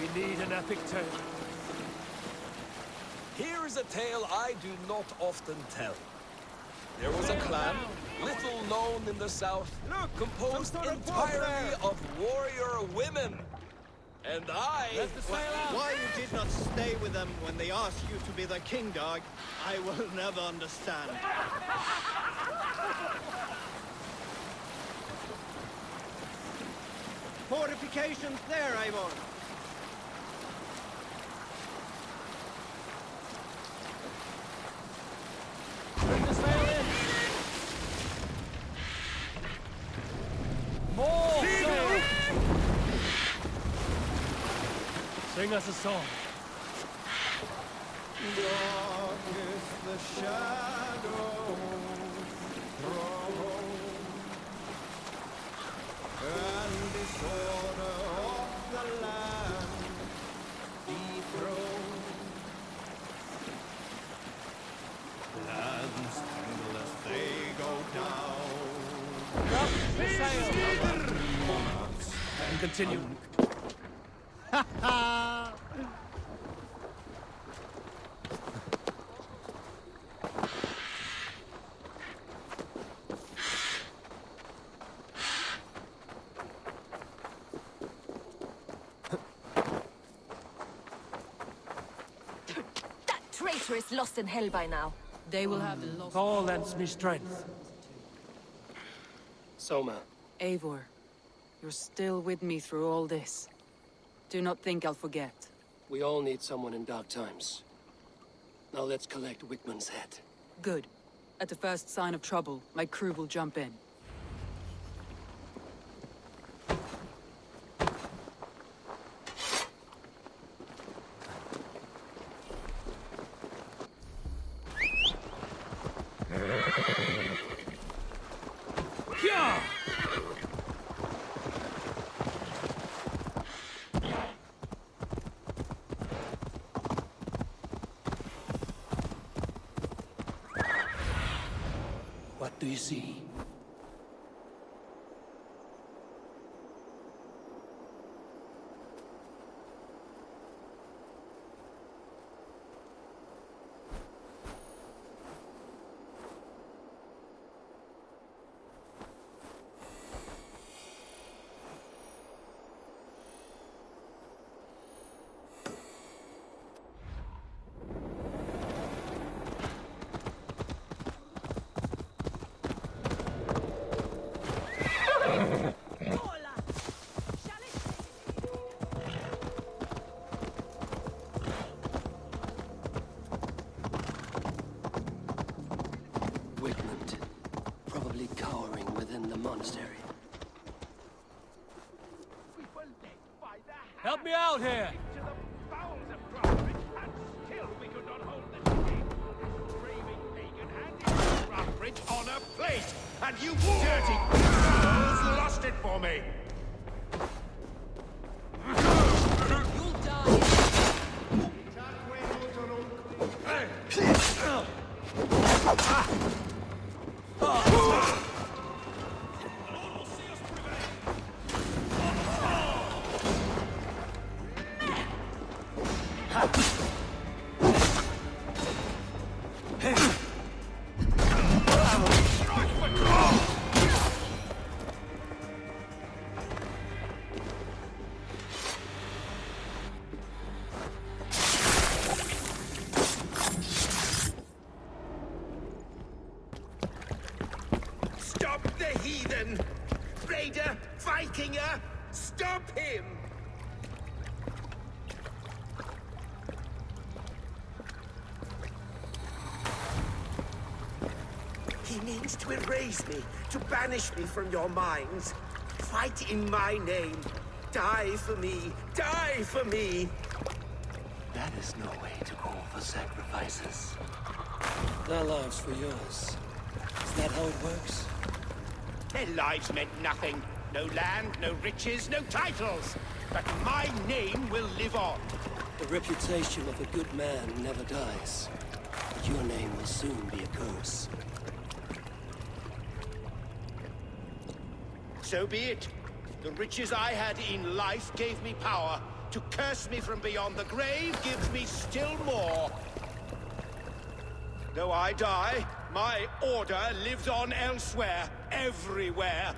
We need an epic tale. Here is a tale I do not often tell. There was a clan, little known in the south, composed entirely of warrior women. And I... Why you did not stay with them when they asked you to be the king dog, I will never understand. Fortifications there, Eivor. Bring the sail in. More sail. Sing us a song. Dark is the shadow thrown, and disorder of the land dethroned. Lands tremble as they go down. Up the sail. And continue. That traitor is lost in hell by now. They will have lost... Thor lends me strength. Soma. Eivor, you're still with me through all this. Do not think I'll forget. We all need someone in dark times. Now let's collect Wickman's head. Good. At the first sign of trouble, my crew will jump in. What do you see? Wickman, probably cowering within the monastery. Help me out here! On a plate, and you dirty girls lost it for me. You'll die! Stop the heathen! Raider! Vikinger! Stop him! He means to erase me, to banish me from your minds. Fight in my name. Die for me! Die for me! That is no way to call for sacrifices. Their lives for yours. Is that how it works? Their lives meant nothing. No land, no riches, no titles. But my name will live on. The reputation of a good man never dies. But your name will soon be a curse. So be it. The riches I had in life gave me power. To curse me from beyond the grave gives me still more. Though I die, my order lives on elsewhere, everywhere.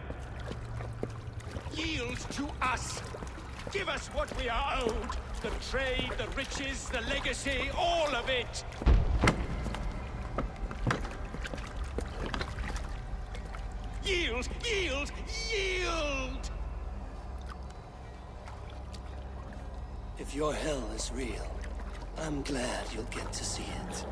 Yield to us. Give us what we are owed. The trade, the riches, the legacy, all of it. Yield! Yield! Yield! If your hell is real, I'm glad you'll get to see it.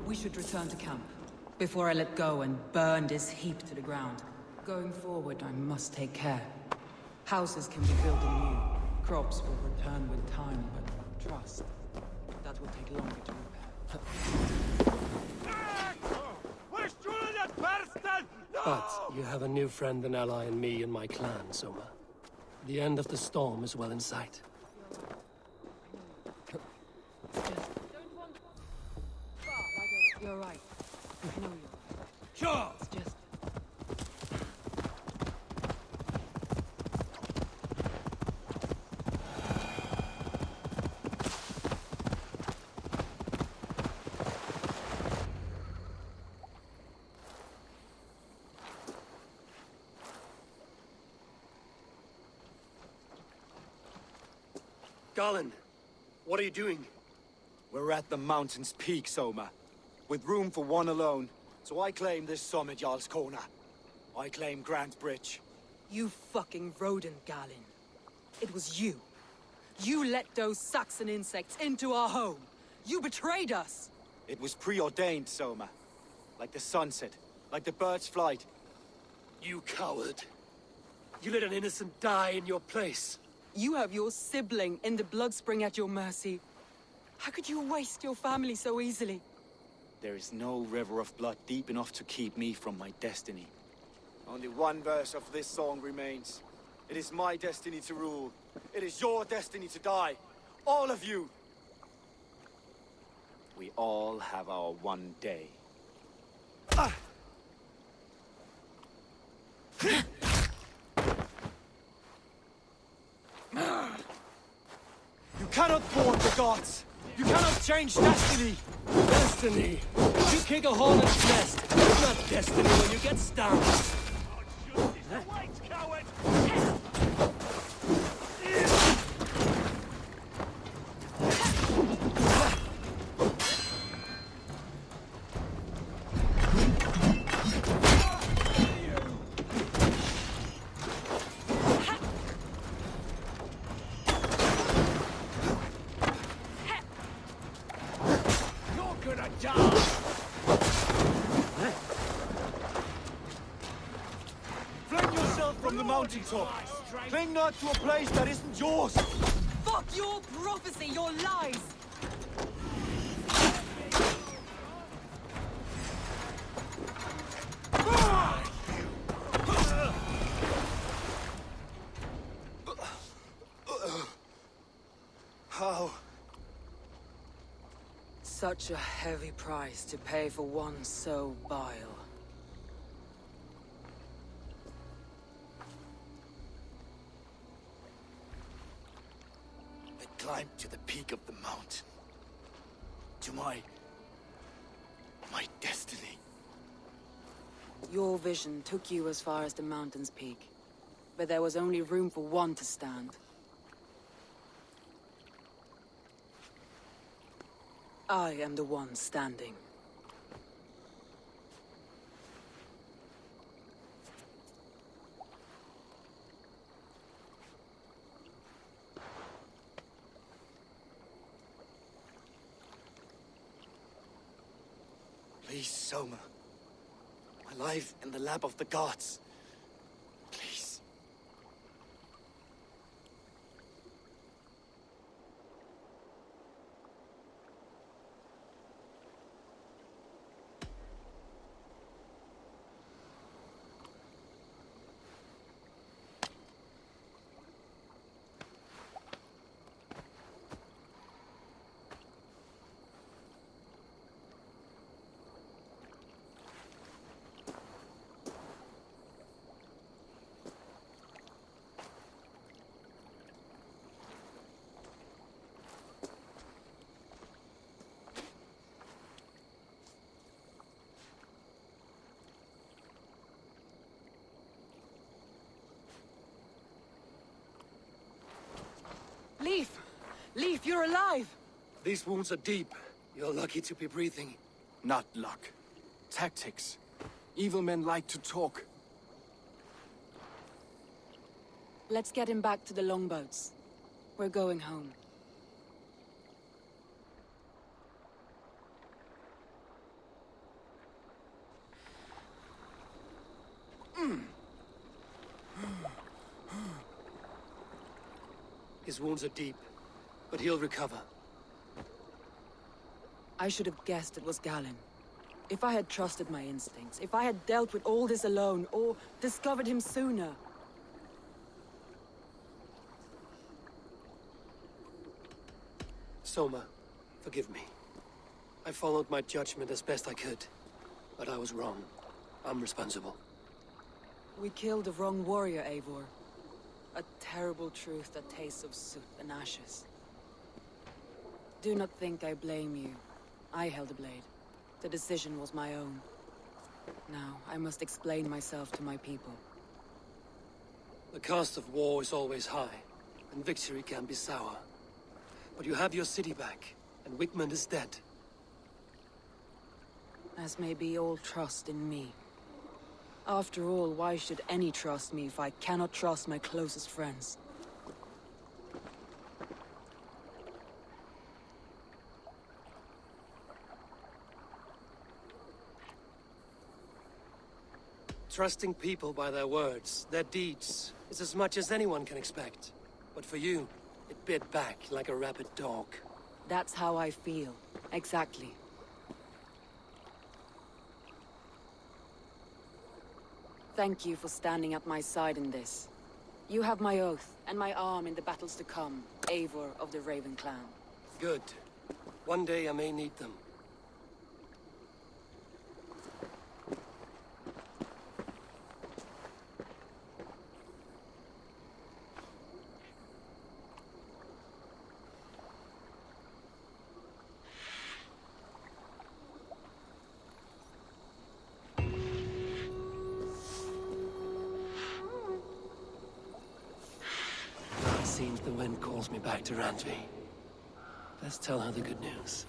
We should return to camp, before I let go and burn this heap to the ground. Going forward, I must take care. Houses can be built anew. Crops will return with time, but trust, that will take longer to repair. But you have a new friend and ally in me and my clan, Soma. The end of the storm is well in sight. You're right. I know you're right. Sure! It's just... Garland, what are you doing? We're at the mountain's peak, Soma. With room for one alone. So I claim this summit, Jarl's Corner. I claim Grand Bridge. You fucking rodent, Galen. It was you. You let those Saxon insects into our home. You betrayed us. It was preordained, Soma. Like the sunset, like the bird's flight. You coward. You let an innocent die in your place. You have your sibling in the blood spring at your mercy. How could you waste your family so easily? There is no river of blood deep enough to keep me from my destiny. Only one verse of this song remains. It is my destiny to rule. It is your destiny to die. All of you. We all have our one day. You cannot thwart the gods! You cannot change destiny! Destiny! You kick a hornet's nest. It's not destiny when you get stung. Fling yourself from the mountaintop! Cling not to a place that isn't yours! Fuck your prophecy, your lies! How? Such a heavy price to pay for one so vile. I climbed to the peak of the mountain. To my destiny. Your vision took you as far as the mountain's peak. But there was only room for one to stand. I am the one standing. Please, Soma. Alive in the lap of the gods. Please. Leaf, you're alive! These wounds are deep. You're lucky to be breathing. Not luck. Tactics. Evil men like to talk. Let's get him back to the longboats. We're going home. His wounds are deep, but he'll recover. I should have guessed it was Galen. If I had trusted my instincts, if I had dealt with all this alone, or discovered him sooner. Soma, forgive me. I followed my judgment as best I could, but I was wrong. I'm responsible. We killed the wrong warrior, Eivor. A terrible truth that tastes of soot and ashes. Do not think I blame you. I held a blade. The decision was my own. Now, I must explain myself to my people. The cost of war is always high, and victory can be sour. But you have your city back, and Wigmund is dead. As may be all trust in me. After all, why should any trust me if I cannot trust my closest friends? Trusting people by their words, their deeds, is as much as anyone can expect. But for you, it bit back like a rabid dog. That's how I feel. Exactly. Thank you for standing at my side in this. You have my oath, and my arm in the battles to come, Eivor of the Raven Clan. Good. One day I may need them. It seems the wind calls me back to Randvi. Let's tell her the good news.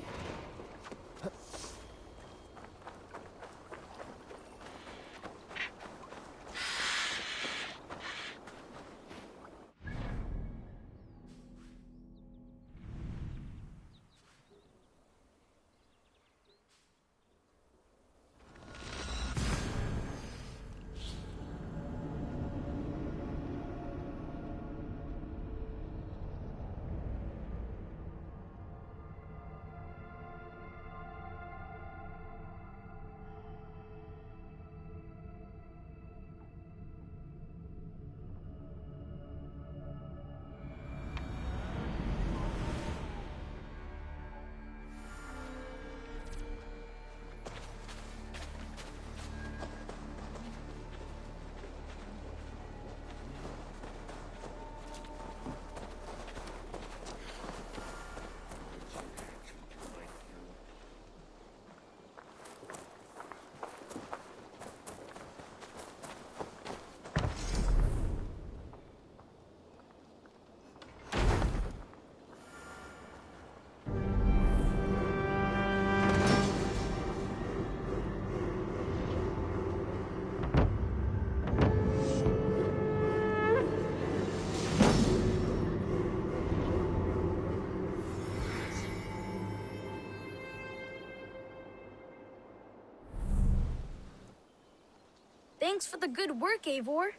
Thanks for the good work, Eivor.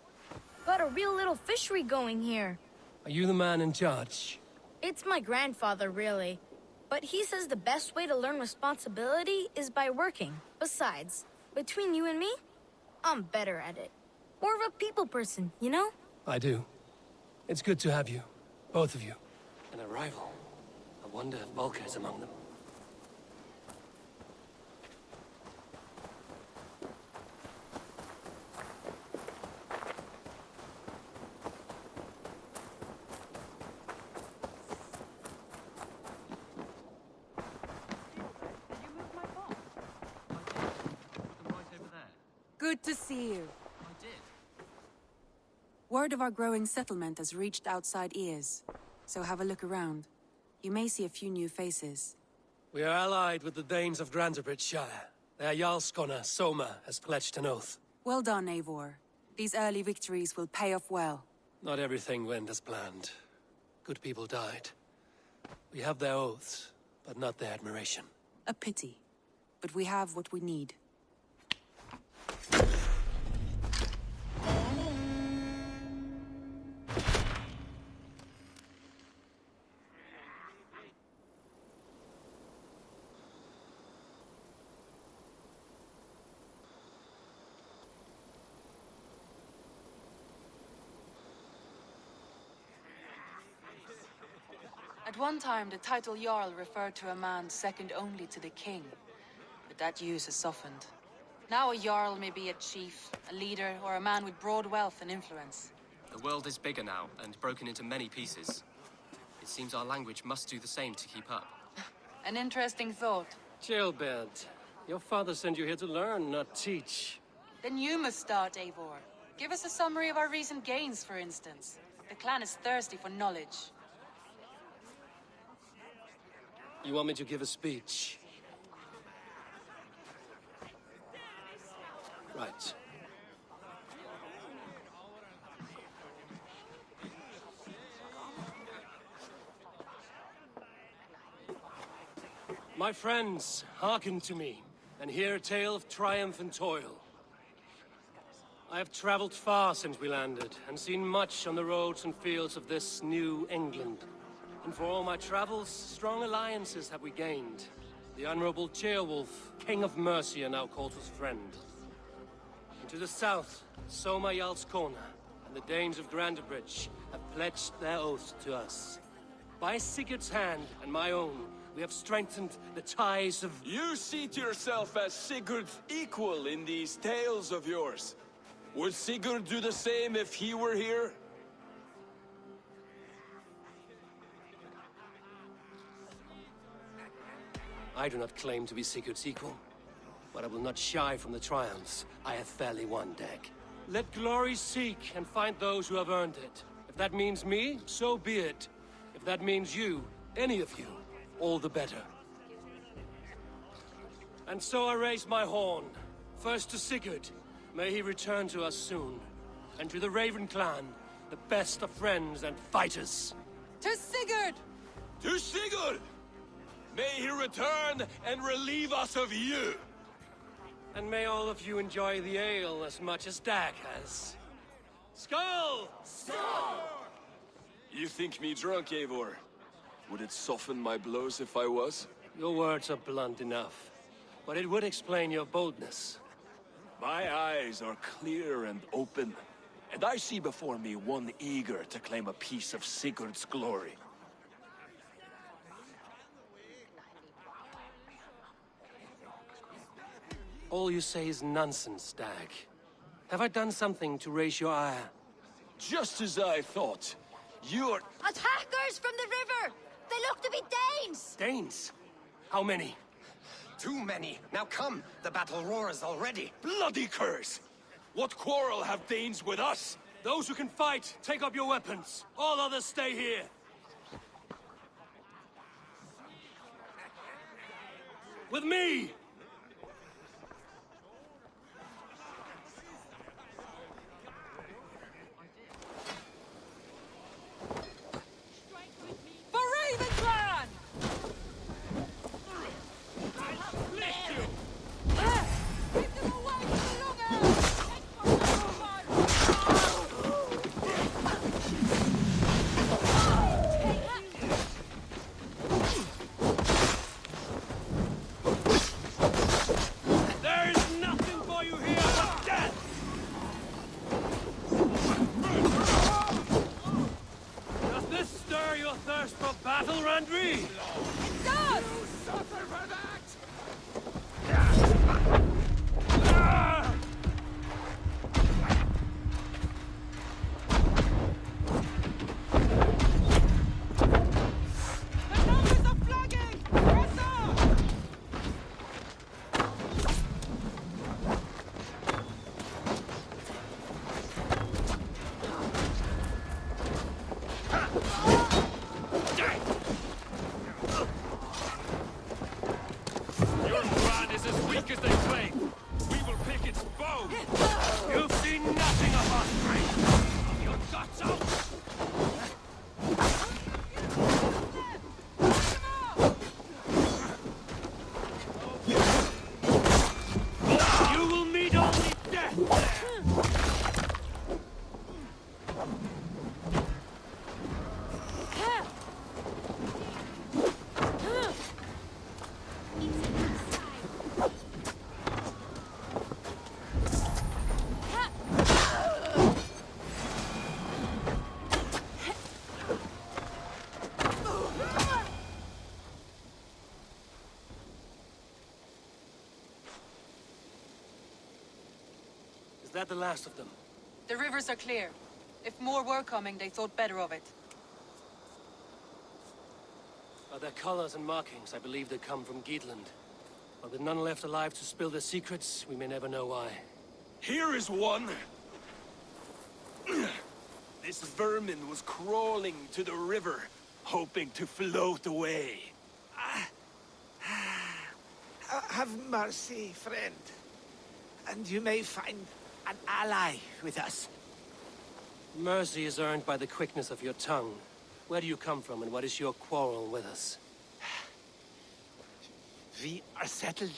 Got a real little fishery going here. Are you the man in charge? It's my grandfather, really. But he says the best way to learn responsibility is by working. Besides, between you and me, I'm better at it. More of a people person, you know? I do. It's good to have you. Both of you. An arrival. I wonder if Volker is among them. Good to see you. Word of our growing settlement has reached outside ears, so have a look around. You may see a few new faces. We are allied with the Danes of Grantebridgeshire. Their Jarlskona, Soma, has pledged an oath. Well done, Eivor. These early victories will pay off well. Not everything went as planned. Good people died. We have their oaths, but not their admiration. A pity. But we have what we need. At one time, the title Jarl referred to a man second only to the king. But that use has softened. Now a Jarl may be a chief, a leader, or a man with broad wealth and influence. The world is bigger now, and broken into many pieces. It seems our language must do the same to keep up. An interesting thought. Chilbert, your father sent you here to learn, not teach. Then you must start, Eivor. Give us a summary of our recent gains, for instance. The clan is thirsty for knowledge. You want me to give a speech? Right. My friends, hearken to me, and hear a tale of triumph and toil. I have traveled far since we landed, and seen much on the roads and fields of this new England. And for all my travels, strong alliances have we gained. The Honorable Ceolwulf, King of Mercia, now calls us friend. And to the south, Soma Jarlskona and the Danes of Grantebridge have pledged their oath to us. By Sigurd's hand and my own, we have strengthened the ties of... You see to yourself as Sigurd's equal in these tales of yours. Would Sigurd do the same if he were here? I do not claim to be Sigurd's equal, but I will not shy from the triumphs I have fairly won, Dag. Let glory seek and find those who have earned it. If that means me, so be it. If that means you, any of you, all the better. And so I raise my horn. First to Sigurd, may he return to us soon. And to the Raven clan, the best of friends and fighters. To Sigurd! To Sigurd! May he return and relieve us of you! And may all of you enjoy the ale as much as Dag has. Skull! Skull! You think me drunk, Eivor? Would it soften my blows if I was? Your words are blunt enough, but it would explain your boldness. My eyes are clear and open, and I see before me one eager to claim a piece of Sigurd's glory. All you say is nonsense, Dag. Have I done something to raise your ire? Just as I thought. You're... Attackers from the river! They look to be Danes! Danes? How many? Too many. Now come, the battle roars already. Bloody curse! What quarrel have Danes with us? Those who can fight, take up your weapons. All others stay here. With me! that the last of them? The rivers are clear. If more were coming, they thought better of it. By their colors and markings, I believe they come from Geatland. But with none left alive to spill their secrets, we may never know why. Here is one. This vermin was crawling to the river, hoping to float away. Have mercy, friend. And you may find an ally with us. Mercy is earned by the quickness of your tongue. Where do you come from, and what is your quarrel with us? We are settled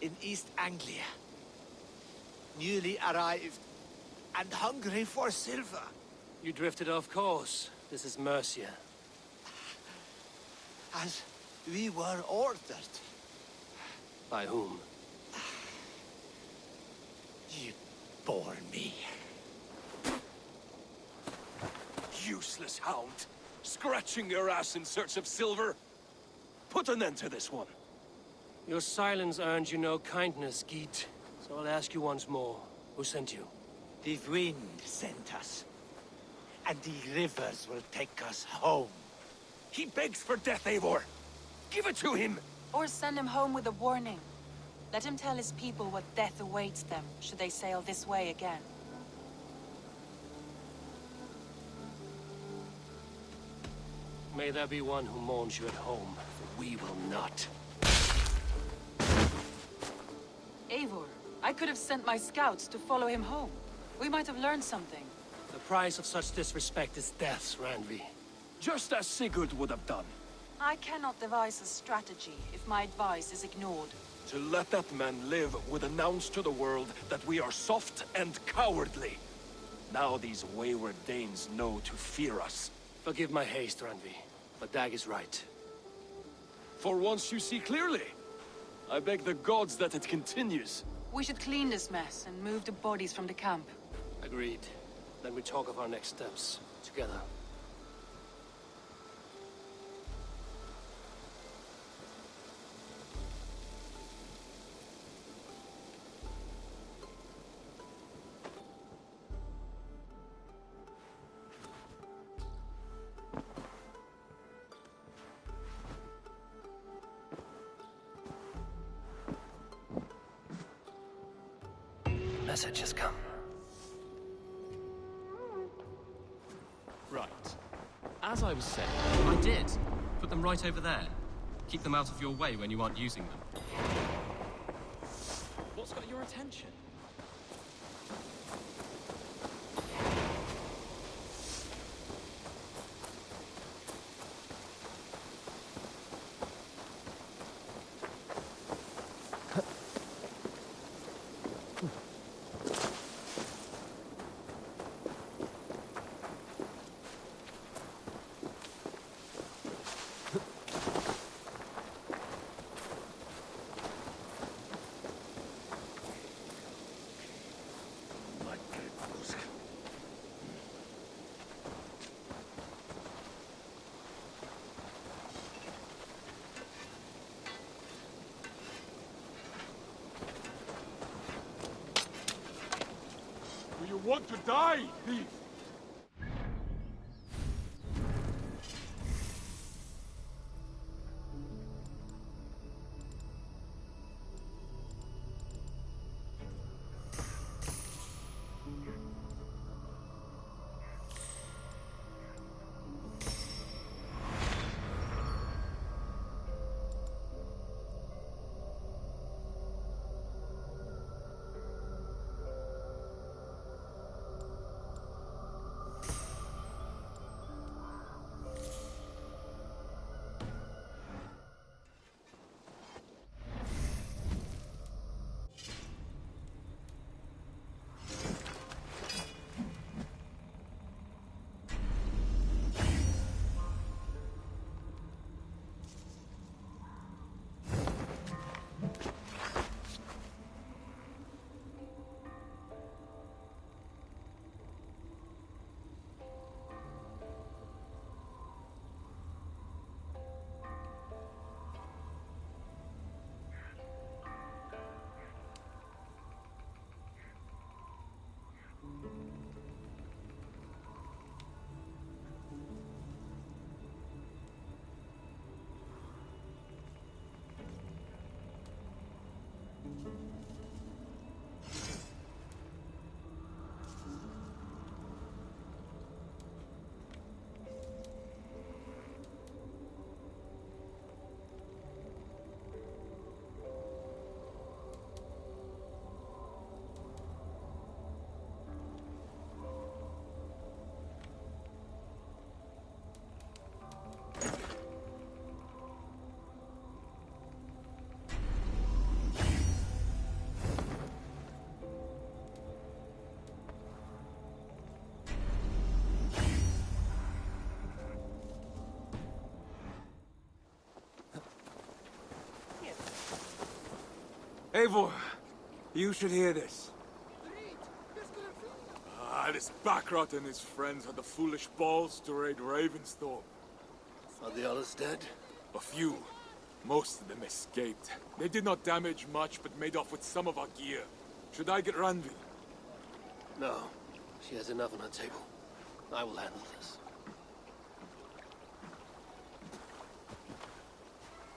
in East Anglia. Newly arrived and hungry for silver. You drifted off course. This is Mercia. As we were ordered. By whom? You bore me. Useless hound. Scratching your ass in search of silver. Put an end to this one. Your silence earned you no kindness, Geet. So I'll ask you once more. Who sent you? The wind sent us. And the rivers will take us home. He begs for death, Eivor. Give it to him. Or send him home with a warning. Let him tell his people what death awaits them, should they sail this way again. May there be one who mourns you at home, for we will not. Eivor, I could have sent my scouts to follow him home. We might have learned something. The price of such disrespect is death, Randvi. Just as Sigurd would have done. I cannot devise a strategy if my advice is ignored. To let that man live would announce to the world that we are soft and cowardly. Now these wayward Danes know to fear us. Forgive my haste, Randvi, but Dag is right. For once you see clearly. I beg the gods that it continues. We should clean this mess and move the bodies from the camp. Agreed. Then we talk of our next steps, together. Message has come. Right. As I was saying, I did. Put them right over there. Keep them out of your way when you aren't using them. What's got your attention? Do you want to die, thief? Eivor, you should hear this. This Backrot and his friends had the foolish balls to raid Ravensthorpe. Are the others dead? A few. Most of them escaped. They did not damage much, but made off with some of our gear. Should I get Randvi? No. She has enough on her table. I will handle this.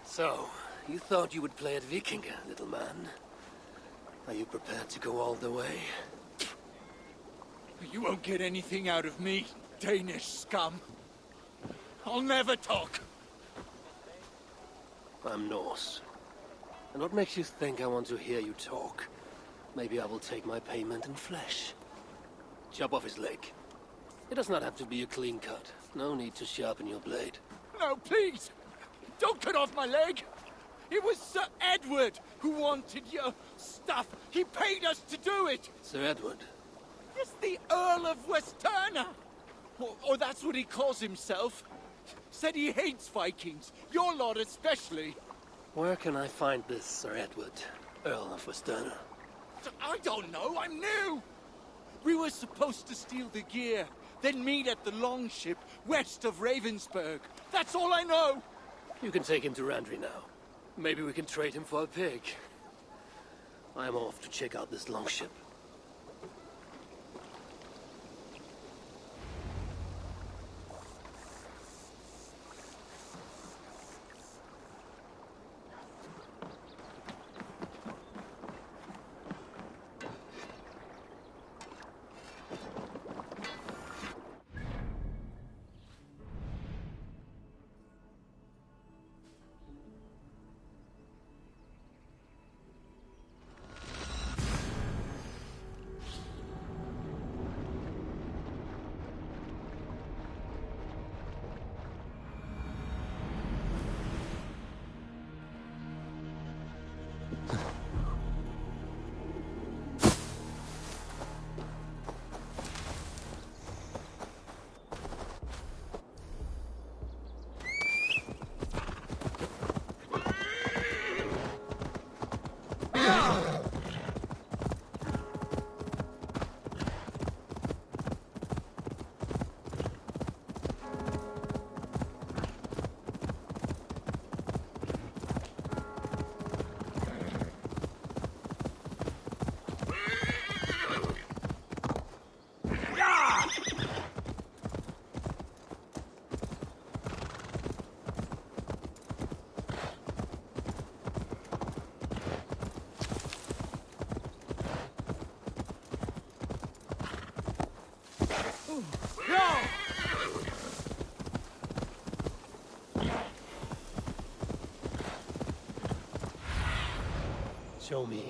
So, you thought you would play at Vikinger, little man? Are you prepared to go all the way? You won't get anything out of me, Danish scum. I'll never talk. I'm Norse. And what makes you think I want to hear you talk? Maybe I will take my payment in flesh. Chop off his leg. It does not have to be a clean cut. No need to sharpen your blade. No, please! Don't cut off my leg! It was Sir Edward who wanted your stuff. He paid us to do it! Sir Edward? Yes, the Earl of Westerna! Or that's what he calls himself. Said he hates Vikings. Your lot especially. Where can I find this Sir Edward, Earl of Westerna? I don't know, I'm new! We were supposed to steal the gear, then meet at the longship west of Ravensburg. That's all I know! You can take him to Randvi now. Maybe we can trade him for a pig. I'm off to check out this longship. Show me.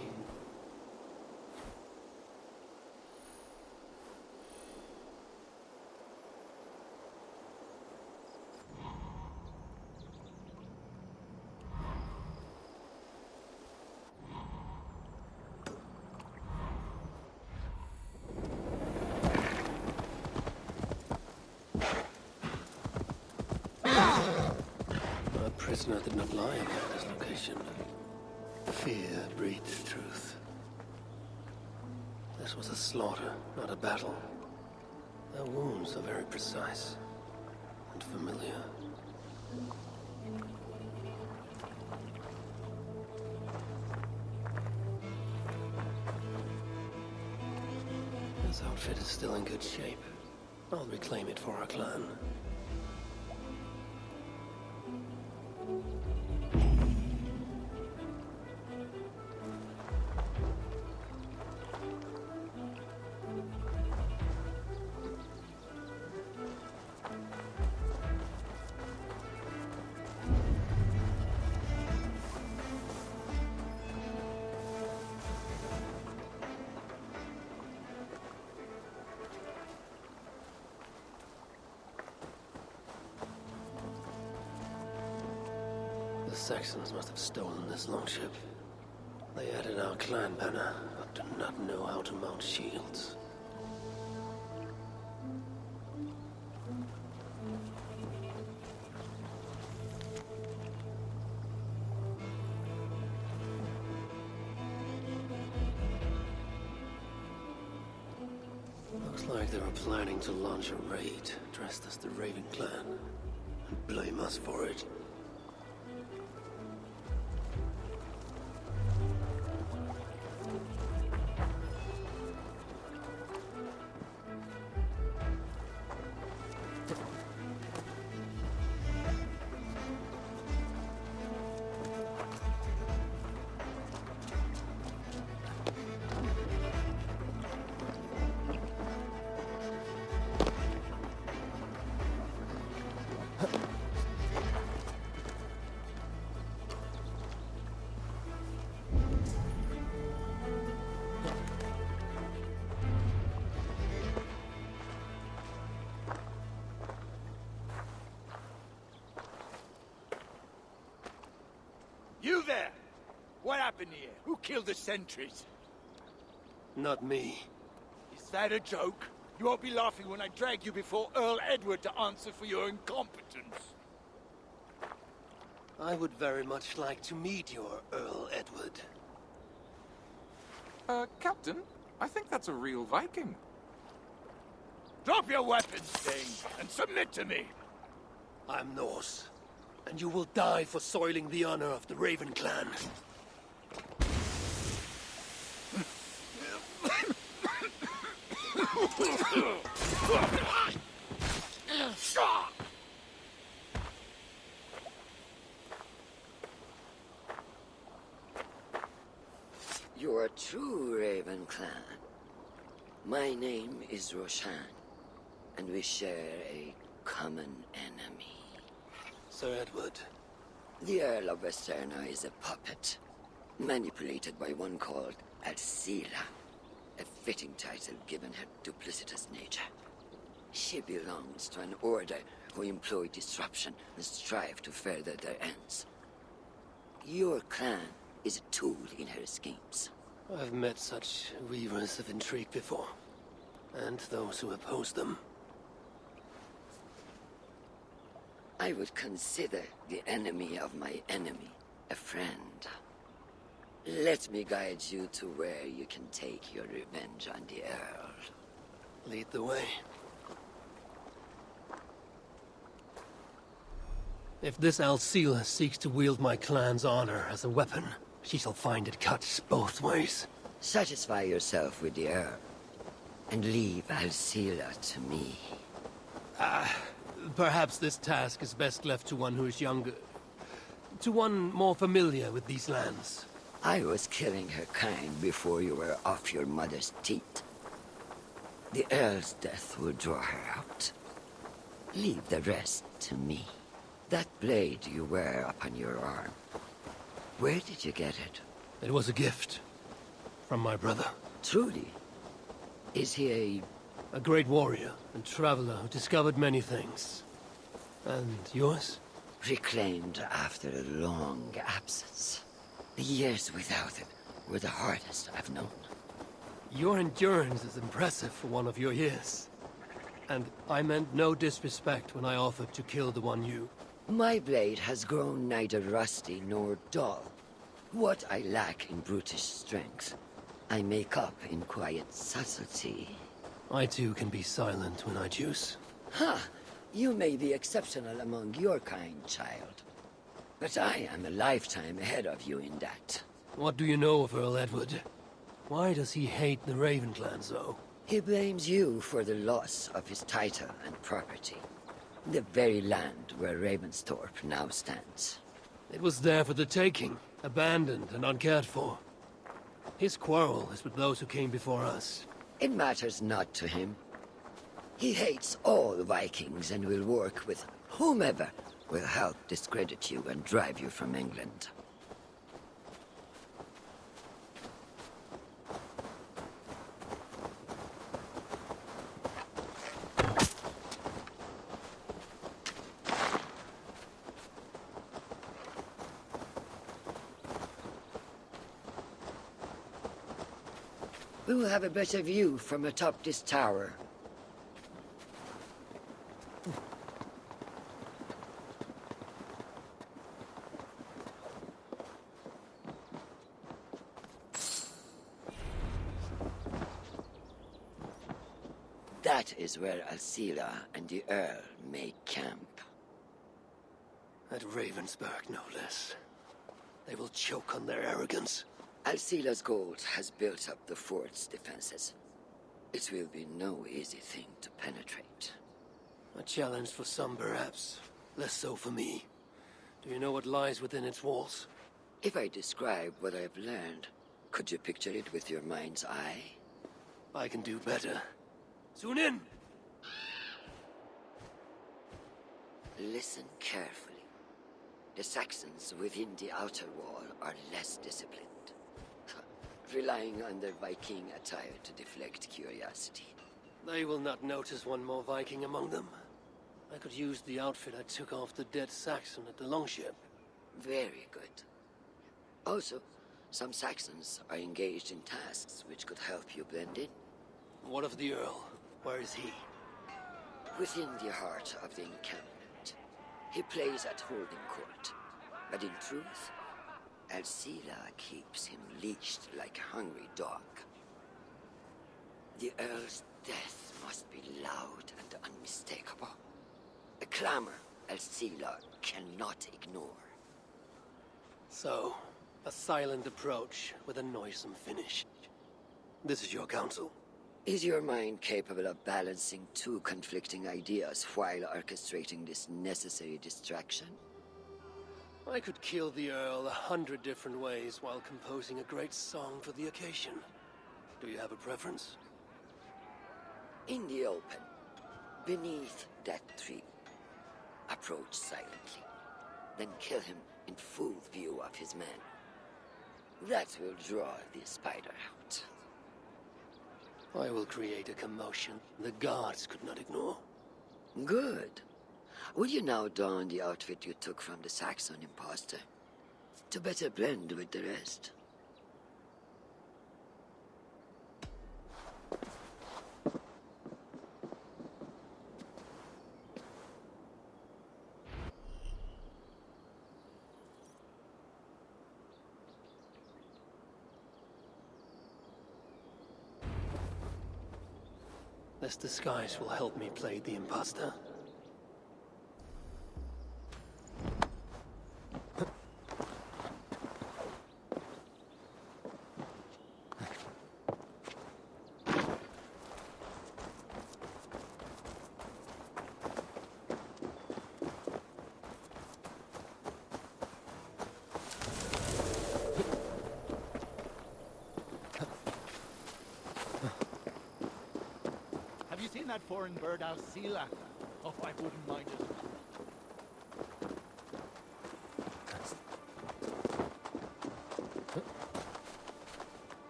A prisoner did not lie about this location. Fear breeds truth. This was a slaughter, not a battle. Their wounds are very precise and familiar. This outfit is still in good shape. I'll reclaim it for our clan. The Saxons must have stolen this longship. They added our clan banner, but do not know how to mount shields. Like they were planning to launch a raid, dressed as the Raven Clan, and blame us for it. You there! What happened here? Who killed the sentries? Not me. Is that a joke? You won't be laughing when I drag you before Earl Edward to answer for your incompetence. I would very much like to meet your Earl Edward. Captain, I think that's a real Viking. Drop your weapons, Thing, and submit to me! I'm Norse, and you will die for soiling the honor of the Raven Clan. You're a true Raven Clan. My name is Roshan, and we share a common enemy. Sir Edward. The Earl of Westerna is a puppet, manipulated by one called Alcila, a fitting title given her duplicitous nature. She belongs to an order who employ disruption and strive to further their ends. Your clan is a tool in her schemes. I've met such weavers of intrigue before, and those who oppose them. I would consider the enemy of my enemy a friend. Let me guide you to where you can take your revenge on the Earl. Lead the way. If this Alcila seeks to wield my clan's honor as a weapon, she shall find it cuts both ways. Satisfy yourself with the Earl, and leave Alcila to me. Perhaps this task is best left to one who is younger. To one more familiar with these lands. I was killing her kind before you were off your mother's teat. The Earl's death will draw her out. Leave the rest to me. That blade you wear upon your arm, where did you get it? It was a gift. From my brother. Truly? Is he a great warrior and traveler who discovered many things. And yours? Reclaimed after a long absence. The years without it were the hardest I've known. Your endurance is impressive for one of your years. And I meant no disrespect when I offered to kill the one you... My blade has grown neither rusty nor dull. What I lack in brutish strength, I make up in quiet subtlety. I too can be silent when I choose. Ha! You may be exceptional among your kind, child. But I am a lifetime ahead of you in that. What do you know of Earl Edward? Why does he hate the Raven Clan so? He blames you for the loss of his title and property. The very land where Ravensthorpe now stands. It was there for the taking, abandoned and uncared for. His quarrel is with those who came before us. It matters not to him. He hates all Vikings and will work with whomever will help discredit you and drive you from England. We will have a better view from atop this tower. That is where Alcila and the Earl make camp. At Ravensburg, no less. They will choke on their arrogance. Alcila's gold has built up the fort's defenses. It will be no easy thing to penetrate. A challenge for some, perhaps. Less so for me. Do you know what lies within its walls? If I describe what I've learned, could you picture it with your mind's eye? I can do better. Soon in! Listen carefully. The Saxons within the outer wall are less disciplined, relying on their Viking attire to deflect curiosity. They will not notice one more Viking among them. I could use the outfit I took off the dead Saxon at the longship. Very good. Also, some Saxons are engaged in tasks which could help you blend in. What of the Earl? Where is he? Within the heart of the encampment. He plays at holding court. But in truth, Alcila keeps him leashed like a hungry dog. The Earl's death must be loud and unmistakable. A clamor Alcila cannot ignore. So, a silent approach with a noisome finish. This is your counsel. Is your mind capable of balancing two conflicting ideas while orchestrating this necessary distraction? I could kill the Earl 100 different ways while composing a great song for the occasion. Do you have a preference? In the open, beneath that tree. Approach silently, then kill him in full view of his men. That will draw the spider out. I will create a commotion the guards could not ignore. Good. Will you now don the outfit you took from the Saxon imposter? To better blend with the rest. This disguise will help me play the imposter. Have you seen that foreign bird, Alcila? Oh, I wouldn't mind it.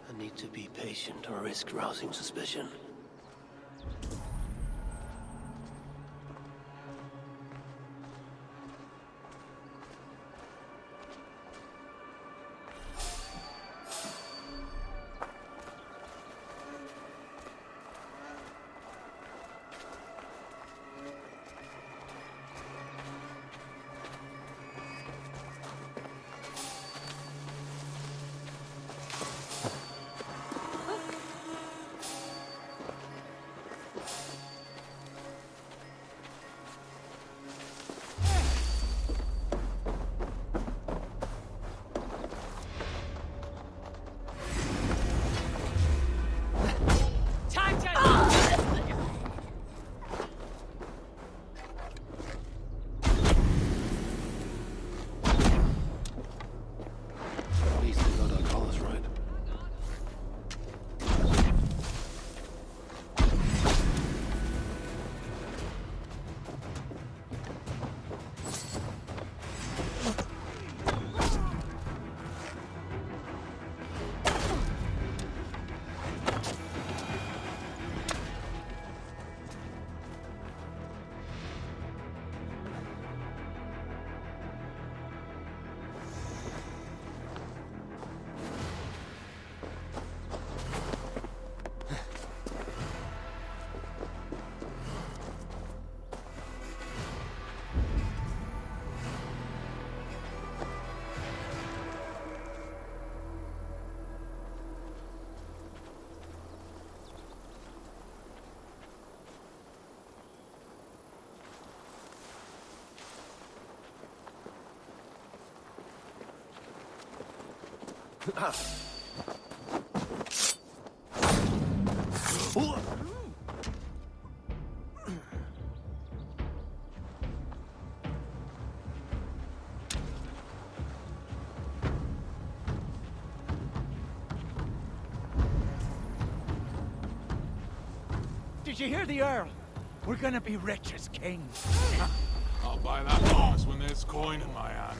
I need to be patient or risk rousing suspicion. Did you hear the Earl? We're gonna be rich as kings. I'll buy that promise when there's coin in my hand.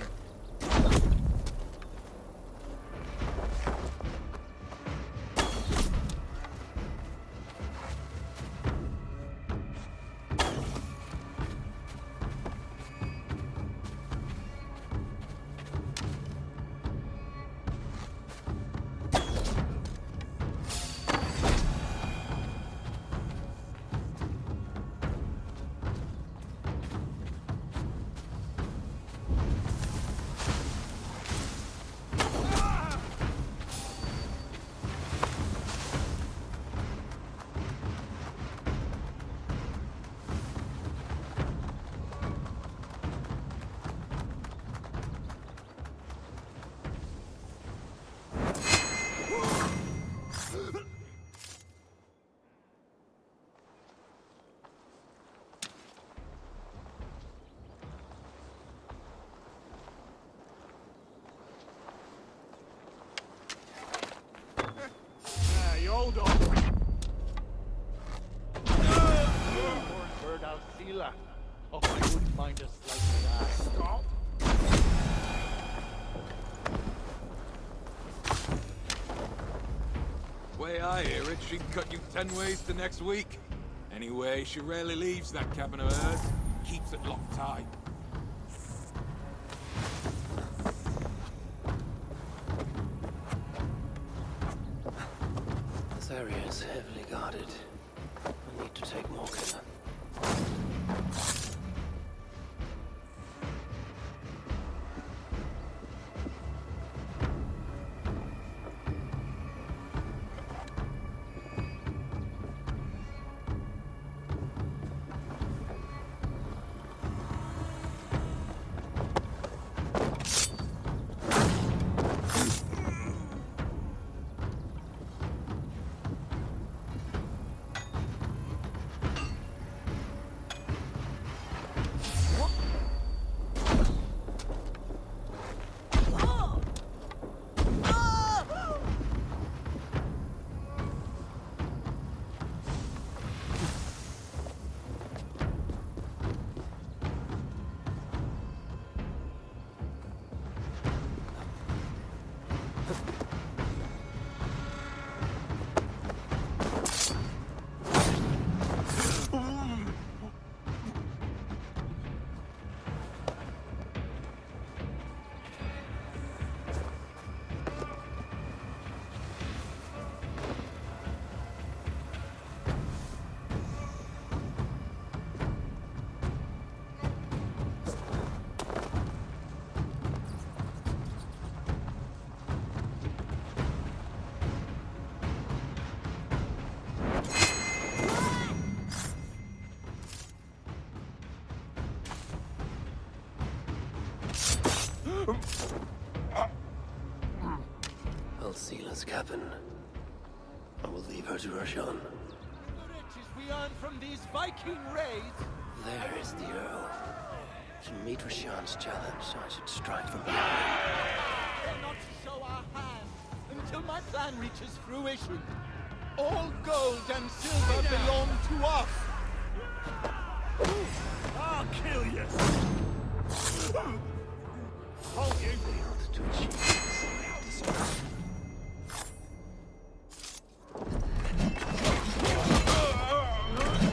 Hold on. Bird Alcila. Oh, I wouldn't mind a slice of that. Stop. Way I hear it, she can cut you 10 ways to next week. Anyway, she rarely leaves that cabin of hers. Keeps it locked tight. This area is heavily guarded. I need to take more care. Alcila's cabin. I will leave her to Roshan. The riches we earn from these Viking raids. There is the Earl. To meet Roshan's challenge, I should strike from behind. We're not to show our hand until my plan reaches fruition. All gold and silver belong to us. I'll kill you. Hold you. Failed to achieve this. Destruction.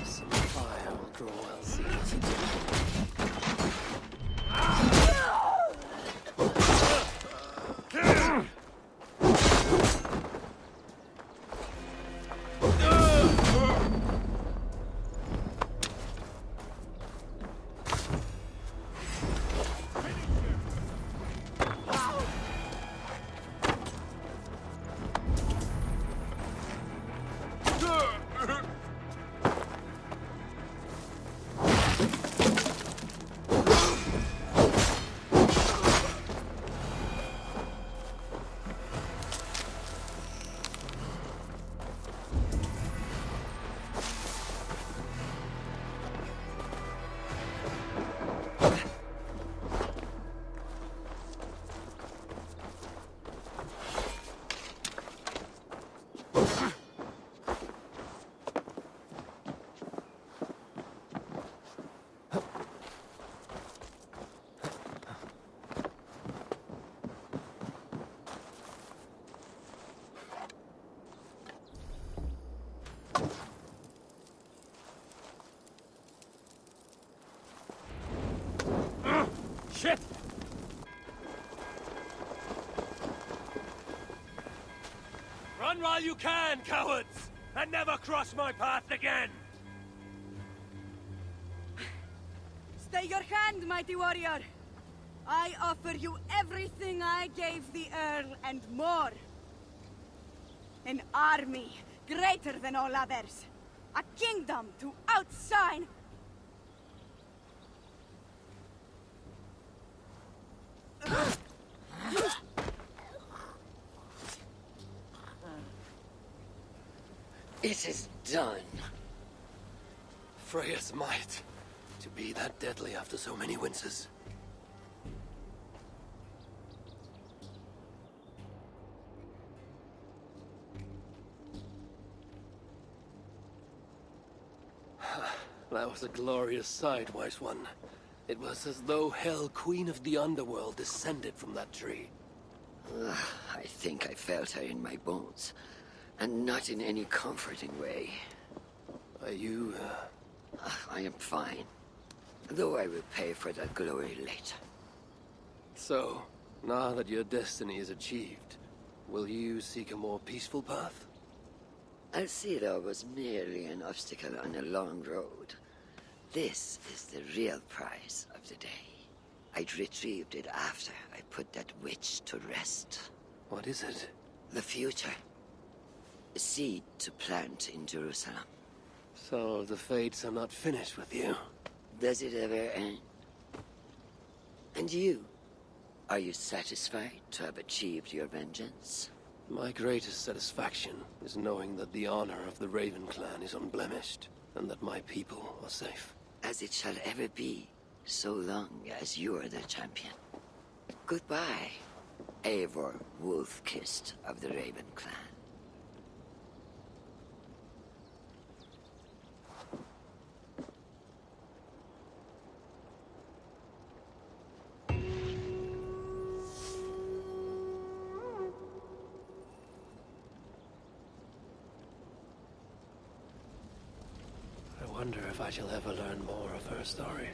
Some fire will draw Alcila's attention. Shit! Run while you can, cowards! And never cross my path again! Stay your hand, mighty warrior! I offer you everything I gave the Earl and more. An army greater than all others. A kingdom to outshine. It is done. Freya's might. To be that deadly after so many winces. That was a glorious sight, Wise One. It was as though Hell, Queen of the Underworld, descended from that tree. I think I felt her in my bones, and not in any comforting way. Are you, I am fine, though I will pay for that glory later. So, now that your destiny is achieved, will you seek a more peaceful path? Alcira was merely an obstacle on a long road. This is the real prize of the day. I'd retrieved it after I put that witch to rest. What is it? The future. A seed to plant in Jerusalem. So the fates are not finished with you? Does it ever end? And you? Are you satisfied to have achieved your vengeance? My greatest satisfaction is knowing that the honor of the Raven clan is unblemished, and that my people are safe. As it shall ever be, so long as you are the champion. Goodbye, Eivor Wolf-Kissed of the Raven clan. I wonder if I shall ever learn more of her story.